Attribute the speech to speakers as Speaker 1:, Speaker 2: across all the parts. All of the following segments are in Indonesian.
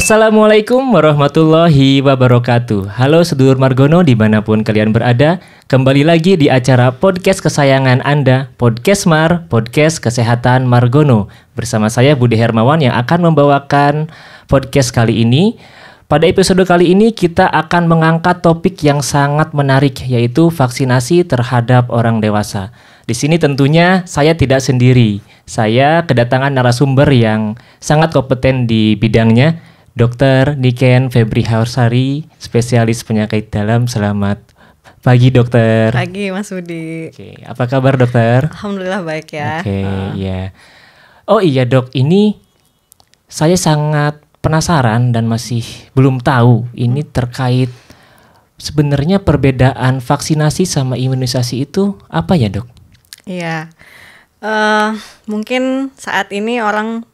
Speaker 1: Assalamualaikum warahmatullahi wabarakatuh. Halo sedulur Margono dimanapun kalian berada. Kembali lagi di acara podcast kesayangan Anda, Podcast Mar, Podcast Kesehatan Margono. Bersama saya Budi Hermawan yang akan membawakan podcast kali ini. Pada episode kali ini kita akan mengangkat topik yang sangat menarik, yaitu vaksinasi terhadap orang dewasa. Di sini tentunya saya tidak sendiri. Saya kedatangan narasumber yang sangat kompeten di bidangnya, Dr. Niken Febri Haursari, spesialis penyakit dalam. Selamat pagi, dokter.
Speaker 2: Pagi, Mas Budi.
Speaker 1: Oke, apa kabar, dokter?
Speaker 2: Alhamdulillah baik ya.
Speaker 1: Oke, ya. Oh iya, dok, ini saya sangat penasaran dan masih belum tahu ini terkait sebenarnya perbedaan vaksinasi sama imunisasi itu apa ya, dok?
Speaker 2: Iya, mungkin saat ini orang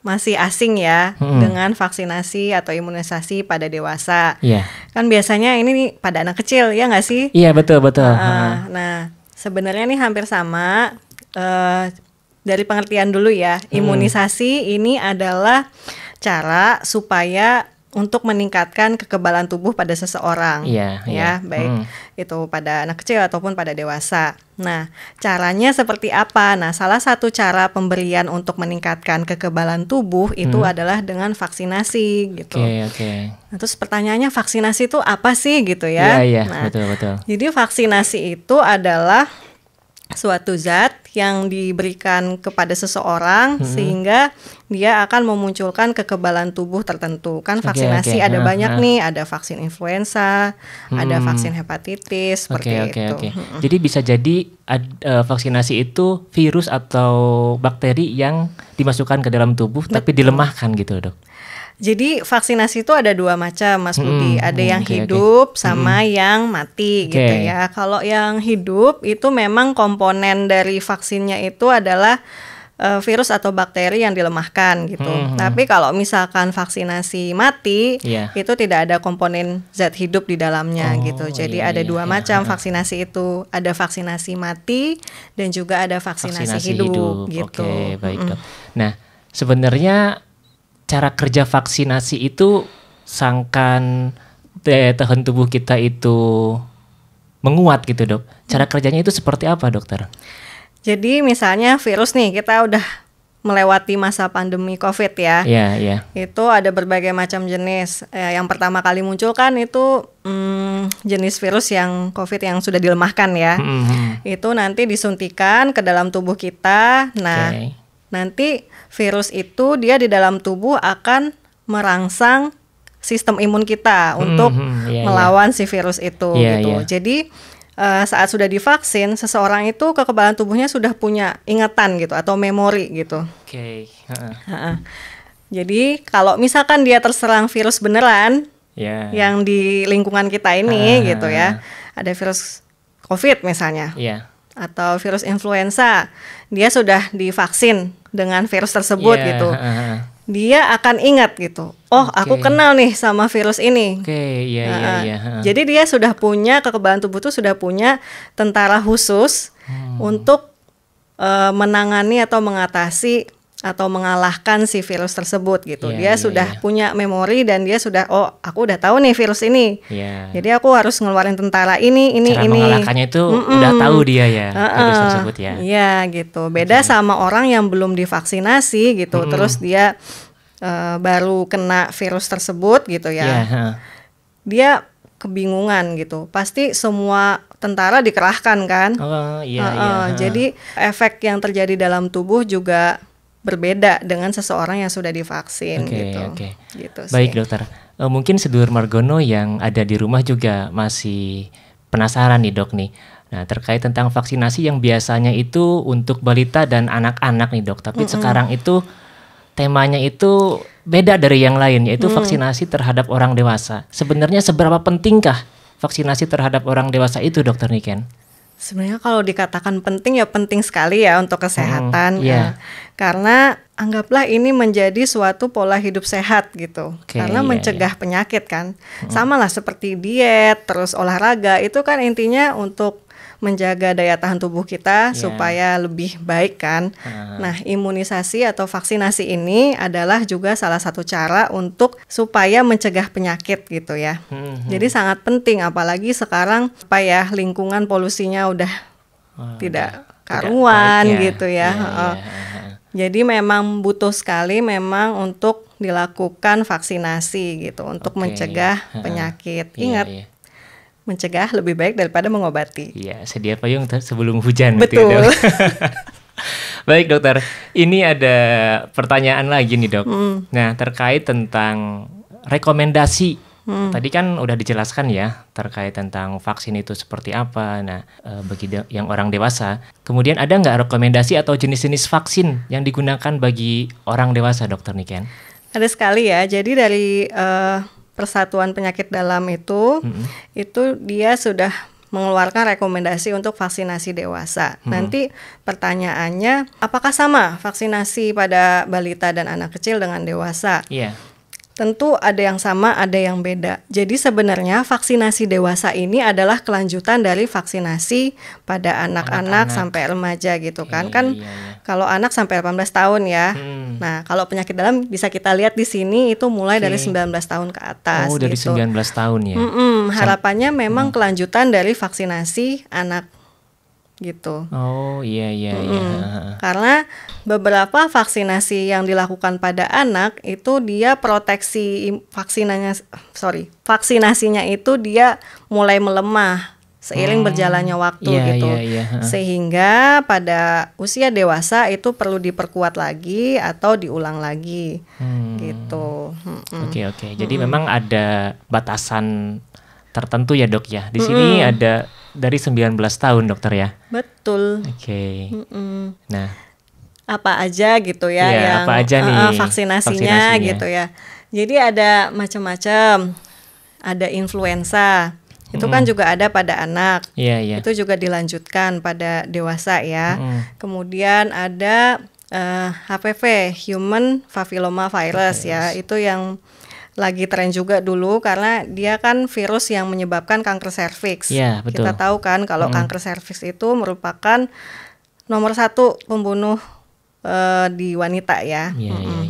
Speaker 2: masih asing ya dengan vaksinasi atau imunisasi pada dewasa.
Speaker 1: Iya.
Speaker 2: Kan biasanya ini nih pada anak kecil, ya nggak sih?
Speaker 1: Iya, betul.
Speaker 2: Nah, sebenarnya ini hampir sama. Dari pengertian dulu ya, imunisasi ini adalah cara supaya untuk meningkatkan kekebalan tubuh pada seseorang, baik itu pada anak kecil ataupun pada dewasa. Nah, caranya seperti apa? Nah, salah satu cara pemberian untuk meningkatkan kekebalan tubuh itu adalah dengan vaksinasi, gitu.
Speaker 1: Oke.
Speaker 2: Nah, terus pertanyaannya vaksinasi itu apa sih, gitu ya?
Speaker 1: Iya,
Speaker 2: nah,
Speaker 1: betul.
Speaker 2: Jadi vaksinasi itu adalah suatu zat yang diberikan kepada seseorang sehingga dia akan memunculkan kekebalan tubuh tertentu. Kan vaksinasi ada banyak nih, ada vaksin influenza, ada vaksin hepatitis, seperti itu.
Speaker 1: Jadi bisa jadi vaksinasi itu virus atau bakteri yang dimasukkan ke dalam tubuh tapi dilemahkan gitu, dok.
Speaker 2: Jadi vaksinasi itu ada dua macam, Mas Budi. Ada yang hidup sama yang mati gitu ya. Kalau yang hidup itu memang komponen dari vaksinnya itu adalah virus atau bakteri yang dilemahkan gitu. Tapi kalau misalkan vaksinasi mati, itu tidak ada komponen zat hidup di dalamnya gitu. Jadi ada dua macam vaksinasi itu. Ada vaksinasi mati dan juga ada vaksinasi hidup gitu.
Speaker 1: Oke, baik, dok. Nah, sebenarnya cara kerja vaksinasi itu sangkan daya tahan tubuh kita itu menguat gitu, dok. Cara kerjanya itu seperti apa, dokter?
Speaker 2: Jadi misalnya virus nih, kita udah melewati masa pandemi COVID ya.
Speaker 1: Iya.
Speaker 2: Itu ada berbagai macam jenis. Yang pertama kali muncul kan itu jenis virus yang COVID yang sudah dilemahkan ya. Itu nanti disuntikan ke dalam tubuh kita. Nah, nanti virus itu dia di dalam tubuh akan merangsang sistem imun kita untuk melawan si virus itu gitu. Jadi saat sudah divaksin, seseorang itu kekebalan tubuhnya sudah punya ingatan gitu atau memori gitu. Jadi kalau misalkan dia terserang virus beneran yang di lingkungan kita ini gitu ya, ada virus COVID misalnya. Atau virus influenza, dia sudah divaksin dengan virus tersebut gitu. Dia akan ingat gitu. Oh, aku kenal nih sama virus ini. Jadi dia sudah punya kekebalan tubuh itu sudah punya tentara khusus untuk menangani atau mengatasi atau mengalahkan si virus tersebut gitu. Dia sudah punya memori dan dia sudah, oh aku udah tahu nih virus ini. Jadi aku harus ngeluarin tentara ini. Cara
Speaker 1: mengalahkannya itu udah tahu dia ya virus tersebut ya.
Speaker 2: Iya gitu. Beda sama orang yang belum divaksinasi gitu. Terus dia baru kena virus tersebut gitu ya. Dia kebingungan gitu. Pasti semua tentara dikerahkan kan. Jadi efek yang terjadi dalam tubuh juga berbeda dengan seseorang yang sudah divaksin gitu.
Speaker 1: Baik, dokter. Mungkin sedulur Margono yang ada di rumah juga masih penasaran nih, dok nih. Nah, terkait tentang vaksinasi yang biasanya itu untuk balita dan anak-anak nih, dok. Tapi sekarang itu temanya itu beda dari yang lain, yaitu vaksinasi terhadap orang dewasa. Sebenarnya seberapa pentingkah vaksinasi terhadap orang dewasa itu, dokter Niken?
Speaker 2: Sebenarnya kalau dikatakan penting ya penting sekali ya untuk kesehatan. Karena anggaplah ini menjadi suatu pola hidup sehat gitu. Karena mencegah penyakit kan. Sama lah seperti diet, terus olahraga, itu kan intinya untuk menjaga daya tahan tubuh kita supaya lebih baik kan. Nah, imunisasi atau vaksinasi ini adalah juga salah satu cara untuk supaya mencegah penyakit gitu ya. Jadi sangat penting, apalagi sekarang lingkungan polusinya udah tidak karuan gitu ya. Jadi memang butuh sekali memang untuk dilakukan vaksinasi gitu untuk mencegah penyakit. Ingat, mencegah lebih baik daripada mengobati.
Speaker 1: Iya, sedia payung sebelum hujan.
Speaker 2: Betul.
Speaker 1: Gitu, Dok. Baik dokter, ini ada pertanyaan lagi nih dok. Nah, terkait tentang rekomendasi. Tadi kan udah dijelaskan ya terkait tentang vaksin itu seperti apa. Nah, bagi yang orang dewasa, kemudian ada nggak rekomendasi atau jenis-jenis vaksin yang digunakan bagi orang dewasa, dokter Niken?
Speaker 2: Ada sekali ya. Jadi dari Persatuan Penyakit Dalam itu dia sudah mengeluarkan rekomendasi untuk vaksinasi dewasa. Nanti pertanyaannya, apakah sama vaksinasi pada balita dan anak kecil dengan dewasa? Tentu ada yang sama, ada yang beda. Jadi sebenarnya vaksinasi dewasa ini adalah kelanjutan dari vaksinasi pada anak-anak sampai remaja gitu kan. Kalau anak sampai 18 tahun ya. Nah, kalau penyakit dalam bisa kita lihat di sini itu mulai dari 19 tahun ke atas.
Speaker 1: Oh, dari
Speaker 2: gitu.
Speaker 1: 19 tahun ya.
Speaker 2: Harapannya memang kelanjutan dari vaksinasi anak gitu.
Speaker 1: Oh iya.
Speaker 2: Karena beberapa vaksinasi yang dilakukan pada anak itu dia proteksi vaksinasinya itu dia mulai melemah seiring berjalannya waktu gitu. Sehingga pada usia dewasa itu perlu diperkuat lagi atau diulang lagi gitu.
Speaker 1: Oke. Jadi memang ada batasan tertentu ya dok ya. Di sini ada dari 19 tahun dokter ya.
Speaker 2: Betul.
Speaker 1: Nah,
Speaker 2: apa aja gitu ya yang
Speaker 1: apa aja nih
Speaker 2: vaksinasinya gitu ya. Jadi ada macam-macam. Ada influenza. Itu kan juga ada pada anak. Itu juga dilanjutkan pada dewasa ya. Kemudian ada HPV, Human Papilloma Virus ya. Itu yang lagi tren juga dulu karena dia kan virus yang menyebabkan kanker serviks.
Speaker 1: Betul.
Speaker 2: Kita tahu kan kalau kanker serviks itu merupakan nomor 1 pembunuh di wanita ya.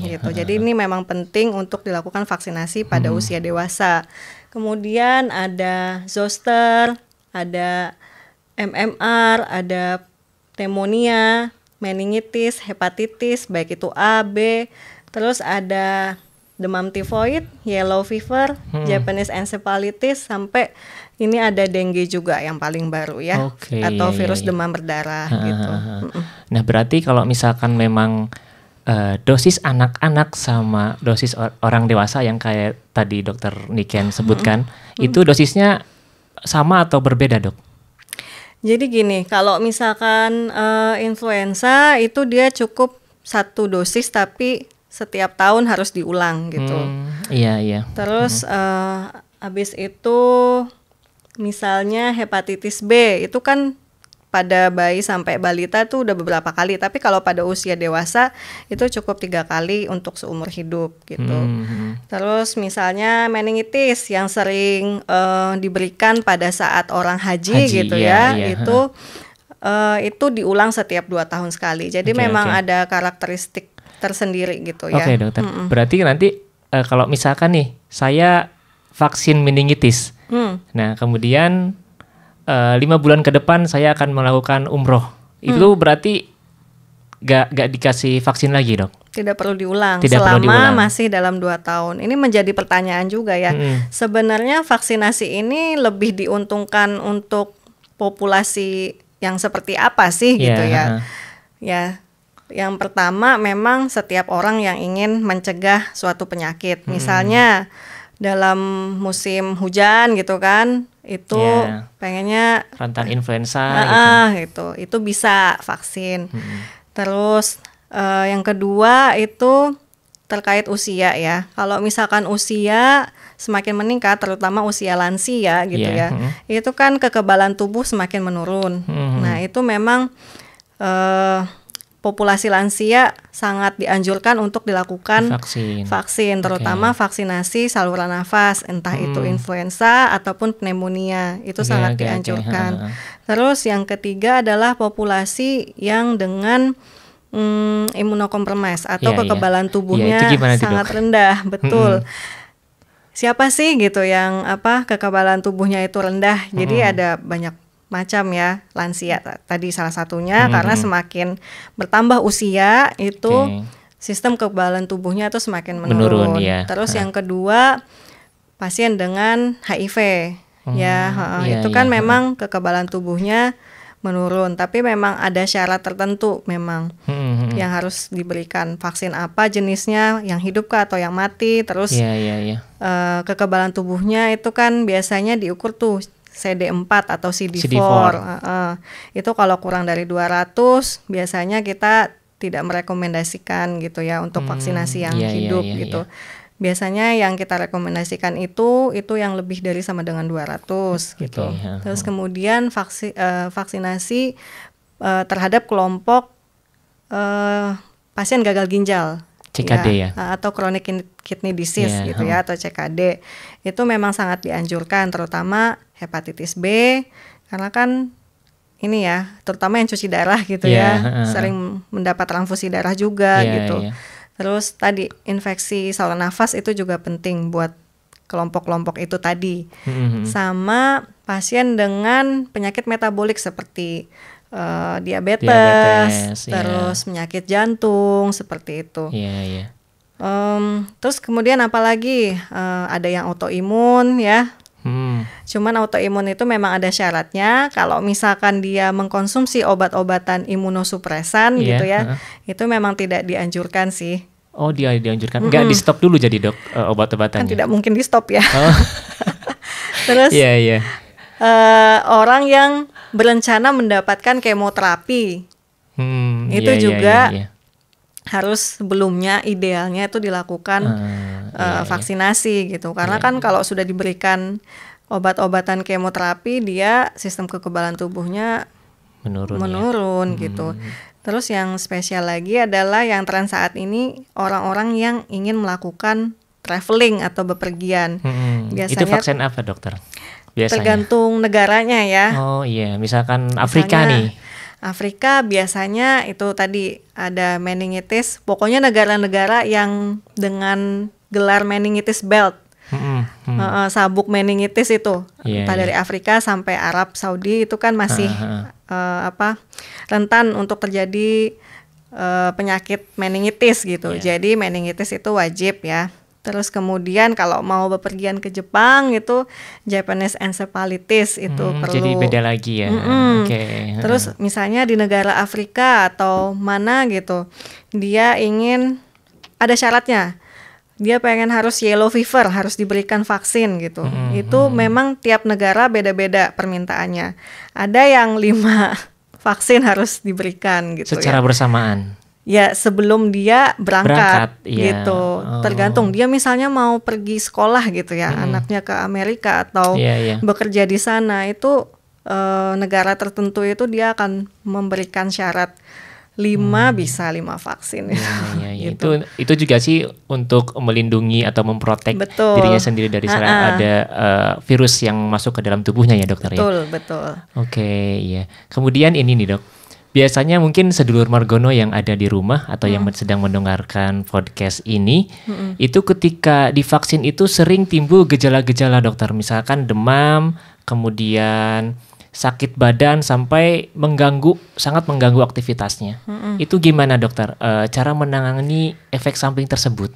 Speaker 2: Gitu. Jadi ini memang penting untuk dilakukan vaksinasi pada usia dewasa. Kemudian ada zoster, ada MMR, ada pneumonia, meningitis, hepatitis, baik itu A, B, terus ada demam tifoid, yellow fever, Japanese encephalitis, sampai ini ada dengue juga yang paling baru ya, atau virus demam berdarah gitu.
Speaker 1: Nah berarti kalau misalkan memang dosis anak-anak sama dosis orang dewasa yang kayak tadi dokter Niken sebutkan, itu dosisnya sama atau berbeda dok?
Speaker 2: Jadi gini, kalau misalkan influenza itu dia cukup 1 dosis tapi setiap tahun harus diulang gitu. Terus habis itu misalnya hepatitis B itu kan pada bayi sampai balita tuh udah beberapa kali, tapi kalau pada usia dewasa itu cukup 3 kali untuk seumur hidup gitu. Terus misalnya meningitis yang sering diberikan pada saat orang haji gitu ya. Itu diulang setiap 2 tahun sekali. Jadi memang ada karakteristik tersendiri gitu ya.
Speaker 1: Oke dokter. Berarti nanti kalau misalkan nih saya vaksin meningitis, nah kemudian 5 bulan ke depan saya akan melakukan umroh, itu berarti gak dikasih vaksin lagi dok?
Speaker 2: Tidak perlu diulang selama masih dalam 2 tahun. Ini menjadi pertanyaan juga ya. Sebenarnya vaksinasi ini lebih diuntungkan untuk populasi yang seperti apa sih gitu ya. Ya. Yang pertama memang setiap orang yang ingin mencegah suatu penyakit. Misalnya dalam musim hujan gitu kan, itu pengennya
Speaker 1: rentan influenza
Speaker 2: gitu. Itu bisa vaksin. Terus yang kedua itu terkait usia ya. Kalau misalkan usia semakin meningkat, terutama usia lansia gitu itu kan kekebalan tubuh semakin menurun. Nah, itu memang populasi lansia sangat dianjurkan untuk dilakukan vaksin, terutama vaksinasi saluran nafas, entah itu influenza ataupun pneumonia, itu sangat dianjurkan. Terus yang ketiga adalah populasi yang dengan imunokompromis atau kekebalan tubuhnya sangat rendah, betul. Siapa sih gitu yang kekebalan tubuhnya itu rendah? Jadi ada banyak macam ya, lansia tadi salah satunya karena semakin bertambah usia itu sistem kekebalan tubuhnya itu semakin menurun. Terus yang kedua, pasien dengan HIV itu kan memang kekebalan tubuhnya menurun, tapi memang ada syarat tertentu memang yang harus diberikan. Vaksin apa jenisnya, yang hidup kah atau yang mati. Terus kekebalan tubuhnya itu kan biasanya diukur tuh CD4 atau CD4. Itu kalau kurang dari 200 biasanya kita tidak merekomendasikan gitu ya untuk vaksinasi yang hidup gitu. Biasanya yang kita rekomendasikan itu yang lebih dari sama dengan 200 gitu. Terus kemudian vaksinasi terhadap kelompok pasien gagal ginjal.
Speaker 1: CKD
Speaker 2: atau chronic kidney disease gitu ya, atau CKD. Itu memang sangat dianjurkan, terutama hepatitis B, karena kan ini ya, terutama yang cuci darah gitu sering mendapat transfusi darah juga gitu. Terus tadi infeksi saluran nafas itu juga penting buat kelompok-kelompok itu tadi. Sama pasien dengan penyakit metabolik seperti diabetes, terus penyakit jantung seperti itu. Terus kemudian apalagi ada yang autoimun ya. Cuman autoimun itu memang ada syaratnya. Kalau misalkan dia mengkonsumsi obat-obatan imunosupresan gitu ya, itu memang tidak dianjurkan sih.
Speaker 1: Oh, dia dianjurkan. Nggak di stop dulu jadi dok obat-obatannya?
Speaker 2: Kan tidak mungkin di stop ya. Terus orang yang berencana mendapatkan kemoterapi itu juga harus sebelumnya idealnya itu dilakukan vaksinasi gitu, karena kan kalau sudah diberikan obat-obatan kemoterapi dia sistem kekebalan tubuhnya menurun gitu. Terus yang spesial lagi adalah yang tren saat ini orang-orang yang ingin melakukan traveling atau bepergian. Biasanya
Speaker 1: itu vaksin apa dokter? Biasanya.
Speaker 2: Tergantung negaranya ya.
Speaker 1: Oh iya, misalkan Afrika nih.
Speaker 2: Afrika biasanya itu tadi ada meningitis. Pokoknya negara-negara yang dengan gelar meningitis belt, sabuk meningitis itu, entah dari Afrika sampai Arab Saudi itu kan masih rentan untuk terjadi penyakit meningitis gitu. Jadi meningitis itu wajib ya. Terus kemudian kalau mau bepergian ke Jepang itu Japanese encephalitis itu perlu.
Speaker 1: Jadi beda lagi ya.
Speaker 2: Terus misalnya di negara Afrika atau mana gitu, dia ingin ada syaratnya. Dia pengen harus yellow fever, harus diberikan vaksin gitu. Itu memang tiap negara beda-beda permintaannya. Ada yang 5 vaksin harus diberikan gitu
Speaker 1: secara bersamaan.
Speaker 2: Ya sebelum dia berangkat gitu. Tergantung dia misalnya mau pergi sekolah gitu ya, anaknya ke Amerika atau bekerja di sana, itu negara tertentu itu dia akan memberikan syarat 5 bisa 5 vaksin
Speaker 1: gitu. Itu juga sih untuk melindungi atau memprotek dirinya sendiri dari ada virus yang masuk ke dalam tubuhnya ya dokter.
Speaker 2: Betul.
Speaker 1: Iya. Kemudian ini nih dok, biasanya mungkin sedulur Margono yang ada di rumah atau yang sedang mendengarkan podcast ini, itu ketika divaksin itu sering timbul gejala-gejala dokter, misalkan demam, kemudian sakit badan sampai sangat mengganggu aktivitasnya. Itu gimana dokter cara menangani efek samping tersebut?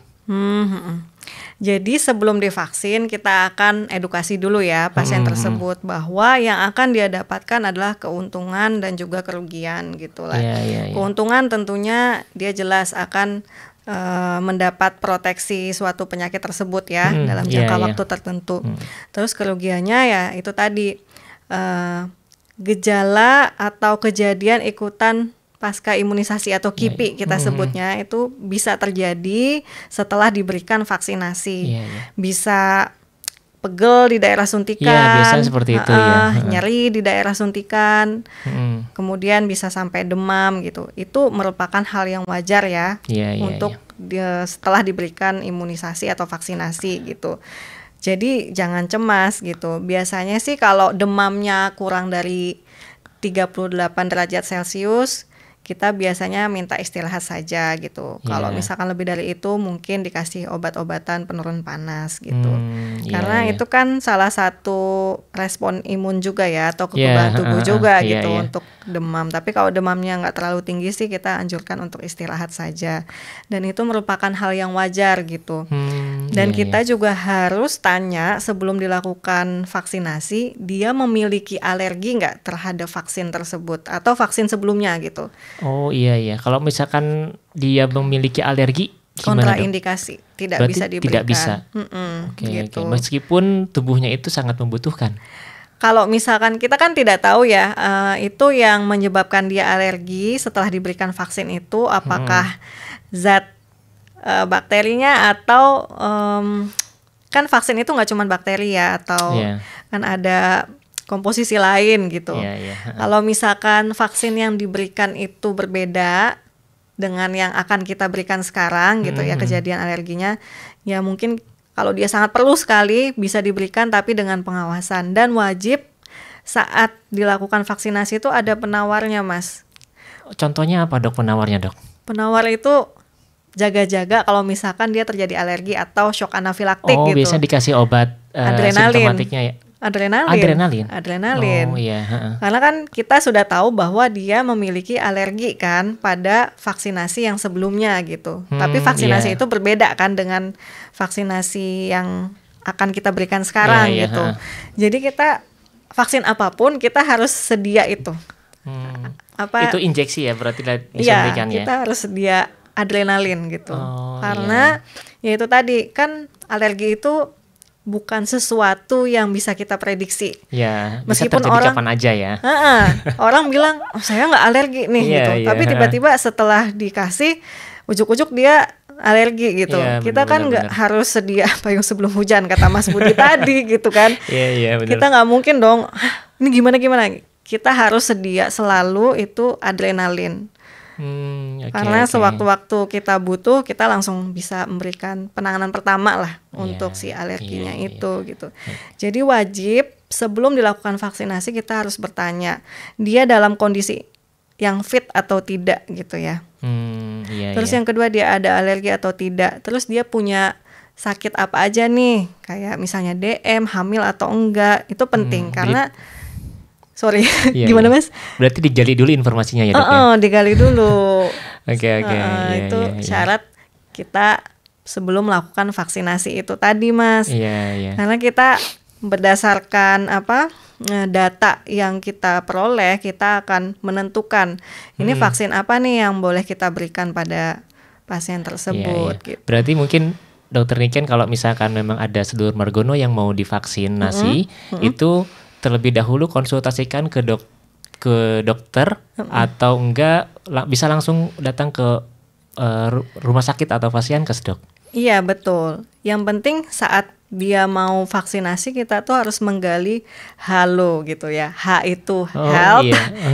Speaker 2: Jadi sebelum divaksin kita akan edukasi dulu ya pasien tersebut bahwa yang akan dia dapatkan adalah keuntungan dan juga kerugian gitulah. Keuntungan tentunya dia jelas akan mendapat proteksi suatu penyakit tersebut ya dalam jangka waktu tertentu. Terus kerugiannya ya itu tadi gejala atau kejadian ikutan pasca imunisasi atau KIPI kita sebutnya itu bisa terjadi setelah diberikan vaksinasi. Bisa pegel di daerah suntikan.
Speaker 1: Iya, biasanya seperti itu ya.
Speaker 2: Nyeri di daerah suntikan. Kemudian bisa sampai demam gitu. Itu merupakan hal yang wajar ya untuk setelah diberikan imunisasi atau vaksinasi gitu. Jadi jangan cemas gitu. Biasanya sih kalau demamnya kurang dari 38 derajat Celcius, kita biasanya minta istirahat saja gitu. Kalau misalkan lebih dari itu mungkin dikasih obat-obatan penurun panas gitu. Karena itu kan salah satu respon imun juga ya, atau kekebalan tubuh juga gitu untuk demam. Tapi kalau demamnya nggak terlalu tinggi sih kita anjurkan untuk istirahat saja. Dan itu merupakan hal yang wajar gitu. Dan kita juga harus tanya sebelum dilakukan vaksinasi, dia memiliki alergi nggak terhadap vaksin tersebut atau vaksin sebelumnya gitu.
Speaker 1: Oh iya. Kalau misalkan dia memiliki alergi,
Speaker 2: kontraindikasi, tidak
Speaker 1: berarti
Speaker 2: bisa diberikan.
Speaker 1: Tidak bisa.
Speaker 2: Gitu.
Speaker 1: Meskipun tubuhnya itu sangat membutuhkan.
Speaker 2: Kalau misalkan kita kan tidak tahu ya, itu yang menyebabkan dia alergi setelah diberikan vaksin itu apakah zat bakterinya atau kan vaksin itu nggak cuma bakteri ya, atau kan ada komposisi lain gitu. Kalau misalkan vaksin yang diberikan itu berbeda dengan yang akan kita berikan sekarang gitu ya, kejadian alerginya, ya mungkin kalau dia sangat perlu sekali bisa diberikan tapi dengan pengawasan. Dan wajib saat dilakukan vaksinasi itu ada penawarnya, Mas.
Speaker 1: Contohnya apa dok penawarnya dok?
Speaker 2: Penawar itu jaga-jaga kalau misalkan dia terjadi alergi atau shock anafilaktik gitu.
Speaker 1: Oh, biasa dikasih obat simptomatiknya ya?
Speaker 2: Adrenalin.
Speaker 1: Oh iya.
Speaker 2: Karena kan kita sudah tahu bahwa dia memiliki alergi kan pada vaksinasi yang sebelumnya gitu. Tapi vaksinasi itu berbeda kan dengan vaksinasi yang akan kita berikan sekarang gitu. Jadi kita vaksin apapun kita harus sedia itu.
Speaker 1: Itu injeksi ya berarti disuntikan ya?
Speaker 2: Kita harus sedia adrenalin gitu. Karena ya itu tadi kan alergi itu bukan sesuatu yang bisa kita prediksi.
Speaker 1: Ya, meskipun bisa terjadi kapan aja ya.
Speaker 2: Orang bilang, saya nggak alergi nih gitu. Tapi tiba-tiba setelah dikasih, ujuk-ujuk dia alergi gitu. Kita kan nggak harus sedia payung sebelum hujan kata Mas Budi tadi gitu kan. Kita nggak mungkin dong. Ini gimana? Kita harus sedia selalu itu adrenalin. Karena sewaktu-waktu kita butuh, kita langsung bisa memberikan penanganan pertama lah untuk si alerginya itu gitu. Jadi wajib sebelum dilakukan vaksinasi kita harus bertanya, dia dalam kondisi yang fit atau tidak gitu ya. Terus yang kedua, dia ada alergi atau tidak. Terus dia punya sakit apa aja nih, kayak misalnya DM, hamil atau enggak, itu penting karena gimana Mas?
Speaker 1: Berarti digali dulu informasinya ya dok ya?
Speaker 2: Digali dulu.
Speaker 1: Oke.
Speaker 2: Itu syarat kita sebelum melakukan vaksinasi itu tadi Mas. Karena kita berdasarkan data yang kita peroleh, kita akan menentukan ini vaksin apa nih yang boleh kita berikan pada pasien tersebut. Gitu.
Speaker 1: Berarti mungkin Dokter Niken kalau misalkan memang ada sedulur Margono yang mau divaksinasi, itu terlebih dahulu konsultasikan ke dokter atau enggak bisa langsung datang ke rumah sakit atau Fasiankes dok?
Speaker 2: Iya betul. Yang penting saat dia mau vaksinasi kita tuh harus menggali halo gitu ya. H itu health,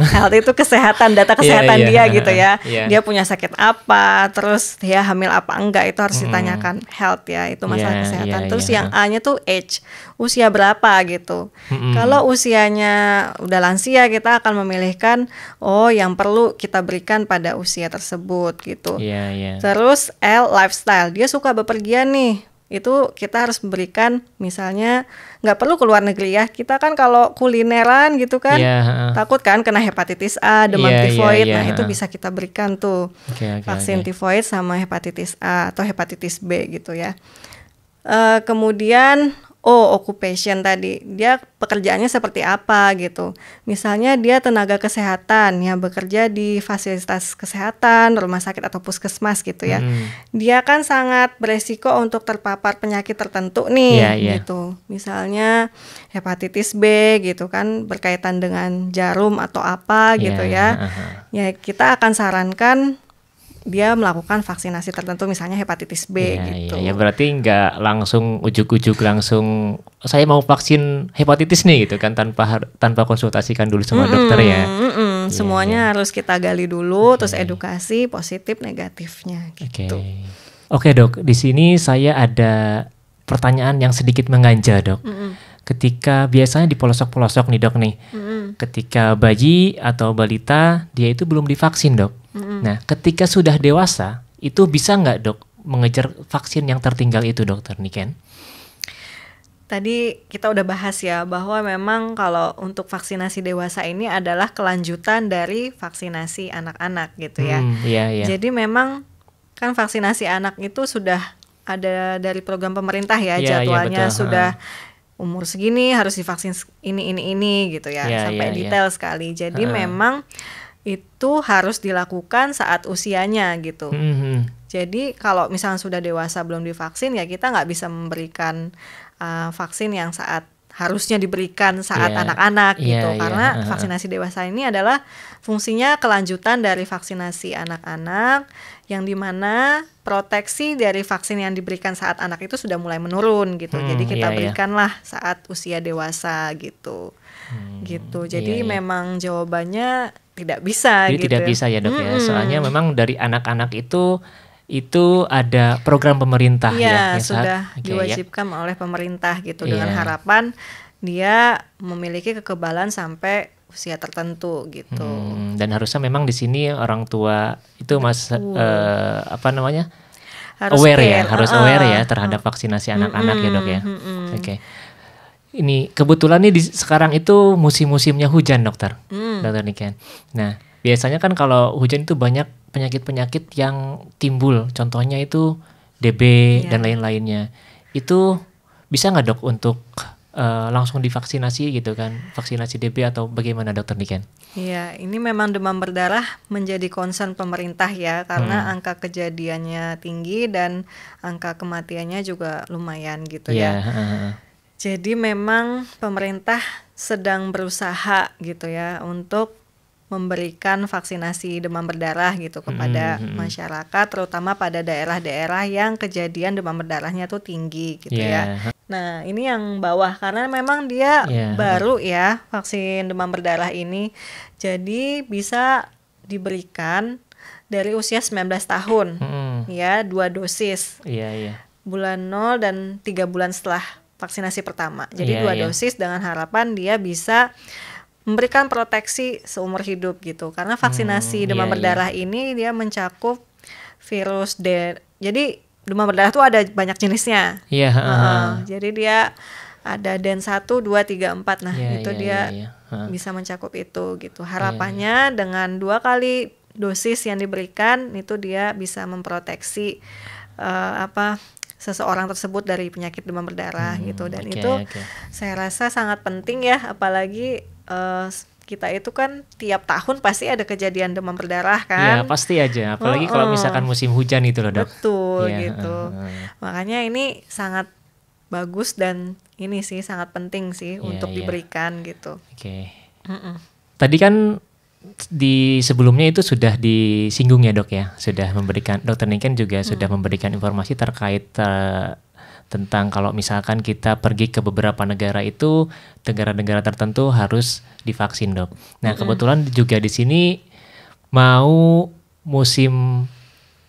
Speaker 2: health itu kesehatan, data kesehatan dia gitu ya. Dia punya sakit apa, terus dia hamil apa enggak, itu harus ditanyakan health ya, itu masalah kesehatan. Terus yang A-nya tuh age, usia berapa gitu. Kalau usianya udah lansia kita akan memilihkan yang perlu kita berikan pada usia tersebut gitu. Terus L lifestyle, dia suka bepergian nih. Itu kita harus memberikan, misalnya nggak perlu ke luar negeri ya, kita kan kalau kulineran gitu kan takut kan kena hepatitis A, demam tifoid, nah itu bisa kita berikan tuh vaksin tifoid sama hepatitis A atau hepatitis B gitu ya. Kemudian occupation tadi, dia pekerjaannya seperti apa gitu. Misalnya dia tenaga kesehatan yang bekerja di fasilitas kesehatan, rumah sakit atau puskesmas gitu ya. Dia kan sangat beresiko untuk terpapar penyakit tertentu nih gitu. Misalnya hepatitis B gitu kan, berkaitan dengan jarum atau apa gitu ya. Ya kita akan sarankan dia melakukan vaksinasi tertentu, misalnya hepatitis B gitu.
Speaker 1: Ya berarti nggak langsung ujuk-ujuk langsung saya mau vaksin hepatitis nih gitu kan, tanpa konsultasikan dulu sama dokter ya.
Speaker 2: Semuanya harus kita gali dulu, terus edukasi positif negatifnya gitu.
Speaker 1: Oke dok, di sini saya ada pertanyaan yang sedikit mengganjal dok. Ketika biasanya di pelosok-pelosok nih dok nih, ketika bayi atau balita dia itu belum divaksin dok. Nah, ketika sudah dewasa, itu bisa nggak dok mengejar vaksin yang tertinggal itu dokter Niken?
Speaker 2: Tadi kita udah bahas ya bahwa memang kalau untuk vaksinasi dewasa ini adalah kelanjutan dari vaksinasi anak-anak gitu ya. Jadi memang kan vaksinasi anak itu sudah ada dari program pemerintah ya, jadwalnya sudah umur segini harus divaksin ini gitu ya, sampai detail sekali. Jadi memang itu harus dilakukan saat usianya gitu. Jadi kalau misalnya sudah dewasa belum divaksin ya kita nggak bisa memberikan vaksin yang harusnya diberikan saat anak-anak gitu, karena vaksinasi dewasa ini adalah fungsinya kelanjutan dari vaksinasi anak-anak, yang dimana proteksi dari vaksin yang diberikan saat anak itu sudah mulai menurun gitu. Jadi kita berikanlah saat usia dewasa gitu. Jadi memang jawabannya tidak bisa.
Speaker 1: Jadi
Speaker 2: gitu.
Speaker 1: Tidak bisa ya dok ya. Soalnya memang dari anak-anak itu ada program pemerintah
Speaker 2: ya sudah diwajibkan oleh pemerintah gitu, dengan harapan dia memiliki kekebalan sampai usia tertentu gitu.
Speaker 1: Dan harusnya memang di sini orang tua itu harus aware ya terhadap vaksinasi anak-anak ya dok ya. Ini kebetulan nih sekarang itu musim-musimnya hujan dokter Niken. Nah biasanya kan kalau hujan itu banyak penyakit-penyakit yang timbul, contohnya itu DB dan lain-lainnya. Itu bisa nggak dok untuk langsung divaksinasi gitu kan, vaksinasi DB atau bagaimana dokter Niken?
Speaker 2: Iya, ini memang demam berdarah menjadi concern pemerintah ya, karena angka kejadiannya tinggi dan angka kematiannya juga lumayan gitu ya. Jadi memang pemerintah sedang berusaha gitu ya untuk memberikan vaksinasi demam berdarah gitu kepada masyarakat, terutama pada daerah-daerah yang kejadian demam berdarahnya tuh tinggi gitu ya. Nah ini yang bawah, karena memang dia baru ya vaksin demam berdarah ini, jadi bisa diberikan dari usia 19 tahun ya, 2 dosis bulan 0 dan 3 bulan setelah vaksinasi pertama. Jadi 2 dosis dengan harapan dia bisa memberikan proteksi seumur hidup gitu, karena vaksinasi demam berdarah ini dia mencakup virus jadi demam berdarah tuh ada banyak jenisnya. Jadi dia ada DEN 1, 2, 3, 4. Nah itu dia bisa mencakup itu gitu. Harapannya dengan 2 kali dosis yang diberikan itu dia bisa memproteksi seseorang tersebut dari penyakit demam berdarah gitu. Dan itu saya rasa sangat penting ya, apalagi kita itu kan tiap tahun pasti ada kejadian demam berdarah kan.
Speaker 1: Iya pasti aja, apalagi kalau misalkan musim hujan itu loh dok.
Speaker 2: Betul gitu. Makanya ini sangat bagus dan ini sih sangat penting sih untuk diberikan gitu.
Speaker 1: Tadi kan di sebelumnya itu sudah disinggung ya dok ya, sudah memberikan, dokter Niken juga sudah memberikan informasi terkait tentang kalau misalkan kita pergi ke beberapa negara itu, negara-negara tertentu harus divaksin dok. Nah kebetulan juga di sini mau musim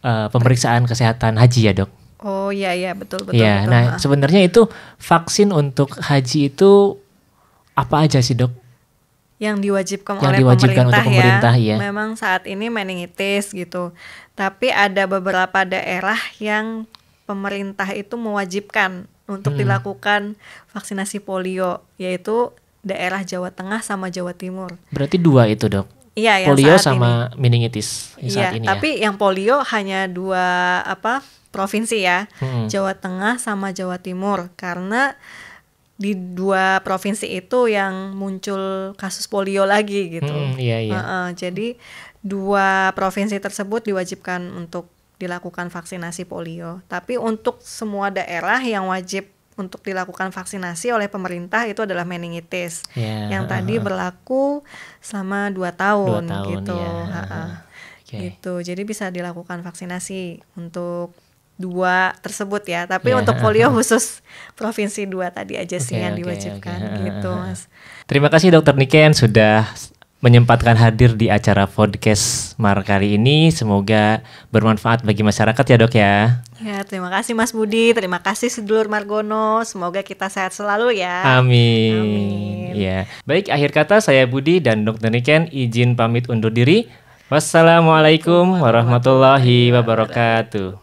Speaker 1: pemeriksaan kesehatan haji ya dok.
Speaker 2: Oh iya betul.
Speaker 1: Ya, nah sebenarnya itu vaksin untuk haji itu apa aja sih dok?
Speaker 2: Yang diwajibkan oleh pemerintah ya. Memang saat ini meningitis gitu. Tapi ada beberapa daerah yang pemerintah itu mewajibkan untuk dilakukan vaksinasi polio, yaitu daerah Jawa Tengah sama Jawa Timur.
Speaker 1: Berarti 2 itu dok?
Speaker 2: Iya,
Speaker 1: polio sama meningitis saat ini
Speaker 2: tapi yang polio hanya 2 provinsi ya, Jawa Tengah sama Jawa Timur, karena di 2 provinsi itu yang muncul kasus polio lagi gitu. Jadi 2 provinsi tersebut diwajibkan untuk dilakukan vaksinasi polio. Tapi untuk semua daerah yang wajib untuk dilakukan vaksinasi oleh pemerintah itu adalah meningitis yang tadi berlaku selama 2 tahun gitu. Gitu. Jadi bisa dilakukan vaksinasi untuk 2 tersebut ya. Tapi untuk polio khusus provinsi 2 tadi aja sih yang diwajibkan gitu, Mas.
Speaker 1: Terima kasih Dokter Niken sudah menyempatkan hadir di acara podcast Mar kali ini. Semoga bermanfaat bagi masyarakat ya, Dok ya.
Speaker 2: Ya, terima kasih Mas Budi, terima kasih sedulur Margono. Semoga kita sehat selalu ya.
Speaker 1: Amin. Ya. Baik, akhir kata saya Budi dan Dokter Niken izin pamit undur diri. Wassalamualaikum warahmatullahi wabarakatuh.